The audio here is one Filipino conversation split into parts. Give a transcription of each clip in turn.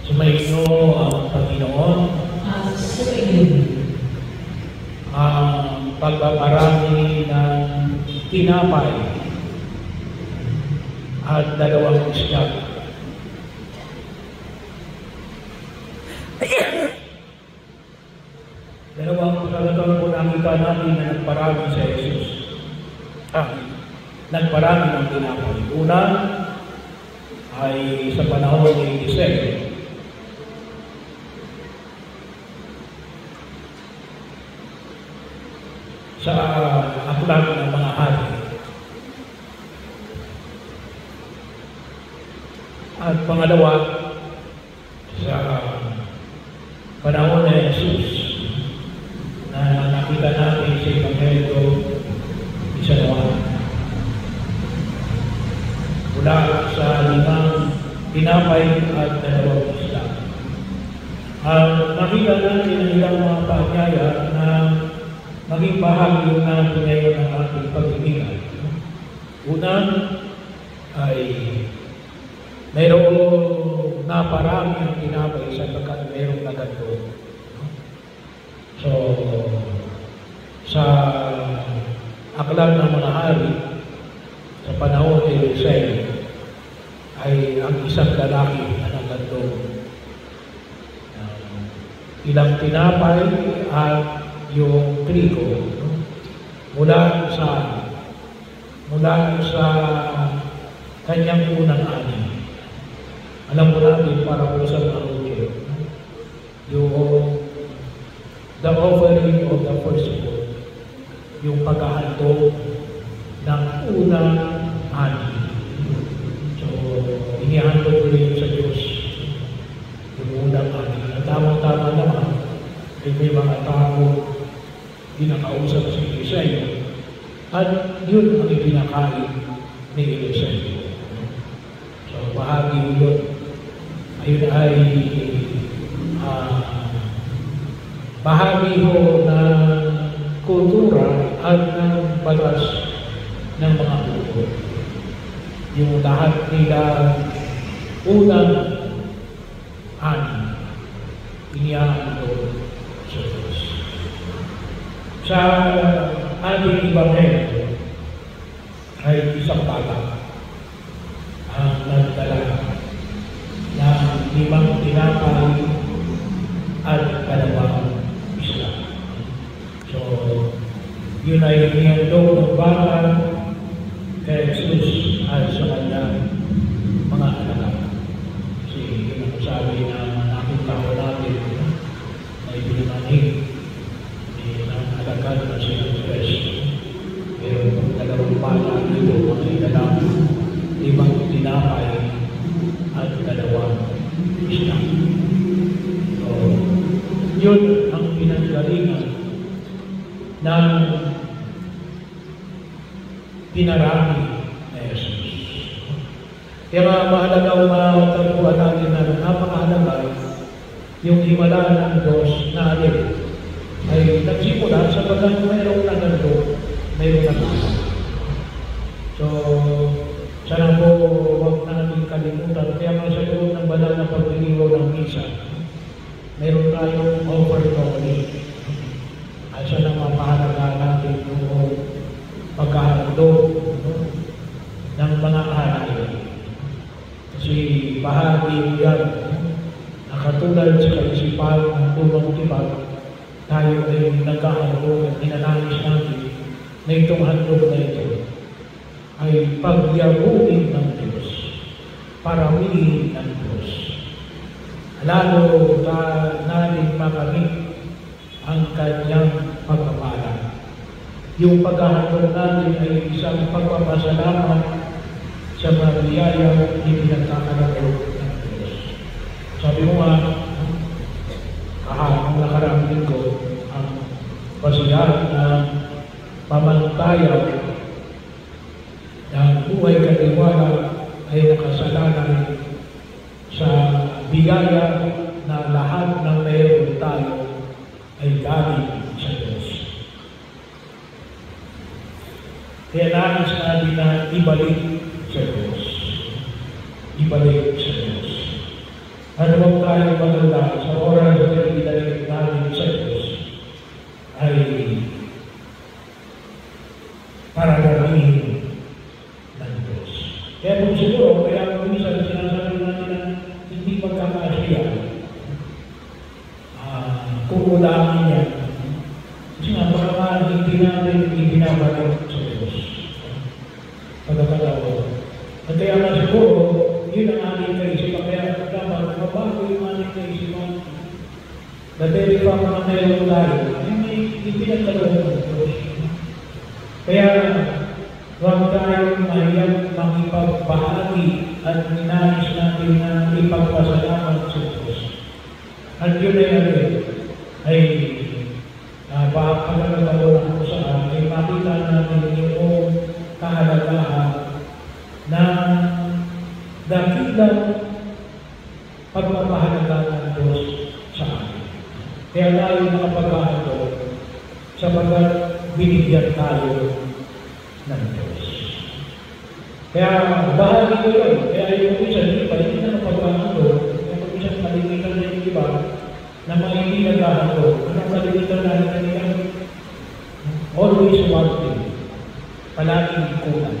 Sumainyo ang Panginoon ang pagpaparami ng tinapay at 2 isda. Dalawang pagkakataon po nakita natin na nagparami sa Jesus. Nagparami ng tinapay. Una ay sa panahon ni Eliseo. Sa aklat ng mga hari. At pangalawa, sa panahon ni Jesus na nakita natin sa Ebanghelyo ni San Juan. Mula sa 5 tinapay at 2 isda. Nakita natin ang ilang mga paanyaya na maging bahagi natin ngayon ng ating pag-ibigay. Una ay mayroong naparami ang tinapay sapagkat mayroong nagando. So, sa aklat ng mga hari, sa panahon ni Eliseo, ay ang isang lalaki na nagando. Ilang tinapay at yung trigo mula sa kanyang unang ani. Alam mo natin para po sa mga Hudyo, yung the offering of the firstborn, yung paghahandog ng unang ani. So, inihandog rin sa Diyos yung unang ani. At tamang-tama naman, may mga tao pinakausap si Eliseo at yun ang ipinakain ni Eliseo. So, bahagi yun. Ayun ay bahagi ho ng kultura at ng batas ng mga Hudyo. Yung lahat nila unang ani, inihahandog sa Diyos. Sa ating Ebanghelyo ay isang bata ang nagdala ng 5 tinapay at 2 isda. So, yun ay inihandog ng bata kay Jesus at sa kanyang mga anak. Kasi yun ang sabi na nakita ko natin na ibinanhin alagad na siya ng Kristo. Pero kung 2 bata dito, mga ilalaki, 5 tinapay at 2 isda. So, yun ang pinanggalingan ng pinarami na Jesus. Kaya mahalaga matagpuan natin na napakahalaga yung himala ng Diyos na alin ay nagsimula sapagkat mayroong nagando, mayroong naganda. So, sana po huwag natin kalimutan. Kaya nga sa loob ng banal na pagliliwaw ng misa, mayroon tayong overcalling. Ay sana mapahalaga natin yung pagkahandog ng mga alay. Kasi bahagi yan na katulad sa kaisipan ng tulong tibag, tayo ay nagkahandog at inanayos natin na itong handog na ito ay pagyabuin ng Diyos, paramihin ng Diyos. Lalo natin makamit ang kanyang pagpapala. Yung paghahandog natin ay isang pagpapasalamat sa mga biyayang ipinagkakalagay ng Diyos. Sabi mo nga, ang nakarang linggo, ang basihan ng pamantayan ng buhay katiwala ay nakasalalay sa biyaya na lahat ng mayroon tayo ay galing sa Diyos. Kaya nais natin na ibalik sa Diyos. Ibalik sa Diyos. At huwag tayong maganda sa oras na pinagdalagin namin sa Diyos ay para gamihin ng Diyos. Kaya kung siguro, kaya minsan sinasabi natin na hindi magkakasya, kukulangin yan. Kasi nga, baka hindi natin ibinabalik sa Diyos. Pagkakalawa. At kaya nga siguro, yun ang aming kaisipan. Kaya dapat mabago yung aming kaisipan. Dahil pa mga meron tayo, ay may ipinagkaloob ng Diyos. Kaya huwag tayong mahiyang makipagbahagi at ninais natin na ipagpasalamat sa Diyos. At yun ay pagkakataon ako saan ay makita natin yung kahalagahan ng dakilang pagpapahalaga ng Diyos sa atin. Kaya tayo nakapagkakato sapagkat binigyan tayo ng Diyos. Kaya bahagi ko yun. Kaya yung isa, hindi na napagkakato. Kaya kung isang kalimitan na yung iba, na mga hindi nagkakato, anong kalimitan na kanila? Always wanting. Palaging kulang.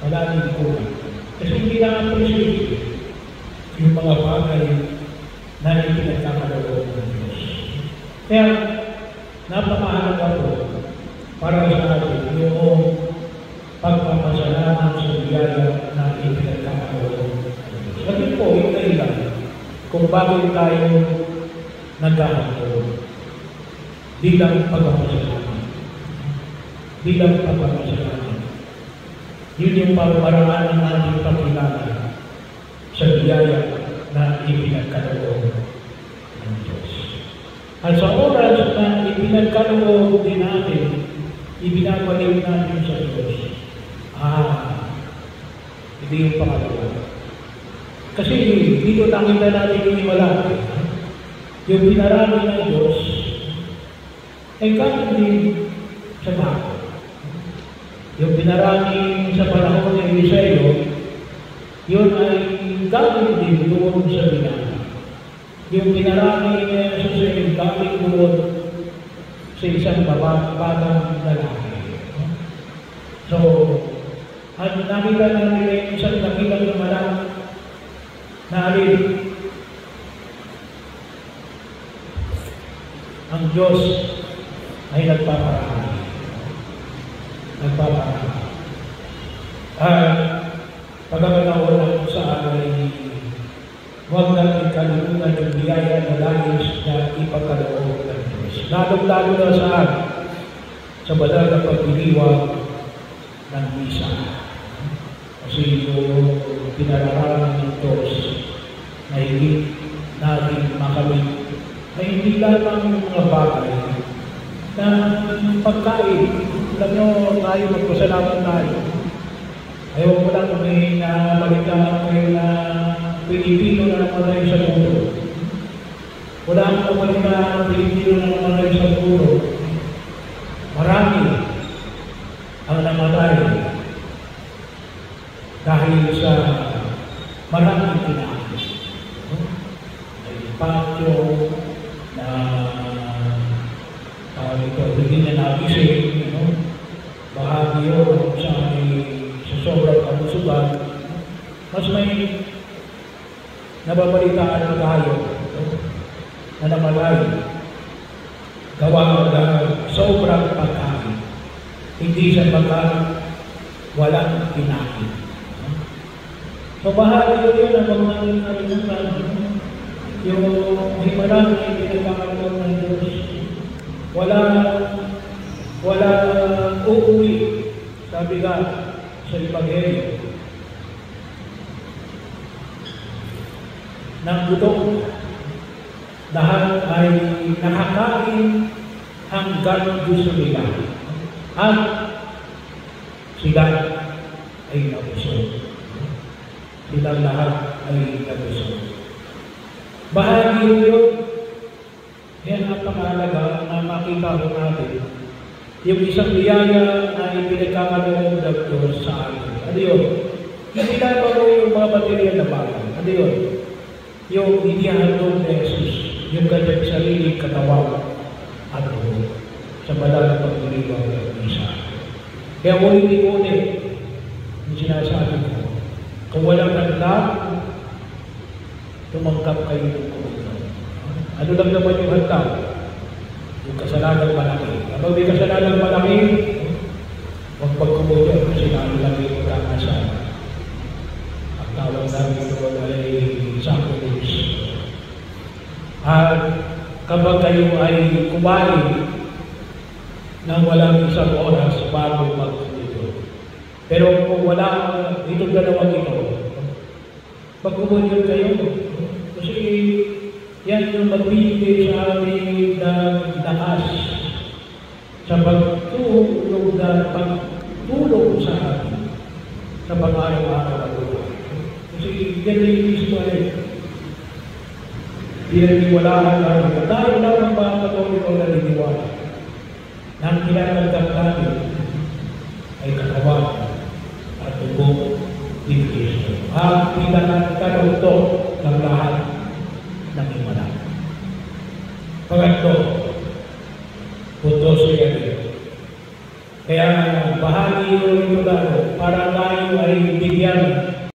Palaging kulang. Kasi hindi na-appreciate yung mga bagay na ipinagkakaloob ng Diyos. Kaya, napakahalaga po para sa atin yung pagpapasalamat sa biyaya na ipinagkakaloob ng Diyos. Kasi po, yung kailan, kung bakit tayo nagkakaroon bilang pagpapasalamat. Bilang pagpapasalamat. Yun yung paraan ng ating pagkilala sa biyaya na ipinagkaloob ng Diyos. At sa oras na ipinagkaloob din natin, ibinabalik natin sa Diyos. Hindi yung pangalawa. Kasi dito nakita natin yung malaki. Yung pinarami ng Diyos ay kahit din sa bako. Yung pinarami sa panahon ng Eliseo, yun ay galing din doon sa binana. Yung pinarami niya sa Eliseo, galing doon sa isang batang lalaki. So, at nakita natin yung isang nakitang ng malaki na alin ang Diyos ay nagpaparami. Pagkakataon lang sa akin, huwag natin kalimutan yung biyaya na langis na ipagkaloob ng Diyos. Lalong-lalo na saan? Sa banal na pagdiriwang ng misa. Kasi yung pinararami ng Diyos na hindi natin makamit, na hindi lamang yung mga bagay na pagkain. Alam nyo, tayo magpasalamat tayo. Ayaw ko lang may nabalitaan kayo na Pilipino na namatay sa mundo. Wala akong balitaan na Pilipino na namatay sa mundo. Marami ang namatay dahil sa maraming kinain. May patyo na hindi na nagising, bahagi yun sa sobrang kalusugan, mas may nababalitaan tayo na namatay gawa ng sobrang pagkain. Hindi sa pagkain, walang kinain. So bahagi yun ang mga nalimutan, yung himalang na ipinagkakaroon ng Diyos. Wala uuwi, sabi nga sa Ebanghelyo, ng gutom. Lahat ay nakakain hanggang gusto nila. At sila ay nabusog. Silang lahat ay nabusog. Bahagi yun. Yan ang pangalaga na makita ko natin. Yung isang biyaya na ipinagkakaloob ng Diyos sa atin. Ano yun? Hindi lang ba yung mga material na bagay? Ano yun? yung inihandog ni Jesus, yung kanyang sariling katawan at dugo sa banal na pagdiriwang ng misa. Kaya ulit-ulit yung sinasabi ko, kung walang handa, tumangkap kayo ng Panginoon. Ano lang naman yung handa? Yung kasalanan malaki. Kapag may kasalanan malaki, huwag pagkumunyan kasi lalo lang yung magkakasama. Ang tawag namin doon ay sacrilege. At kapag kayo ay kumali nang walang isang oras bago magdito. Pero kung wala itong dalawang ito, pagkumunyan kayo. Kasi yan yung magbibigay sa amin ng lakas sa pagtulong sa amin sa pag-araw-araw na buhay. Kasi yan yung mismo ay pinaniwalaan namin. Dahil lang ang mga Katoliko na niniwala na ang kinatanggap namin ay katawan at dugo ni Kristo. Ang pinakatanggap ng lahat ng himala. Pangatlo, punto siya rin. Kaya bahagi yung ito para tayo ay bigyan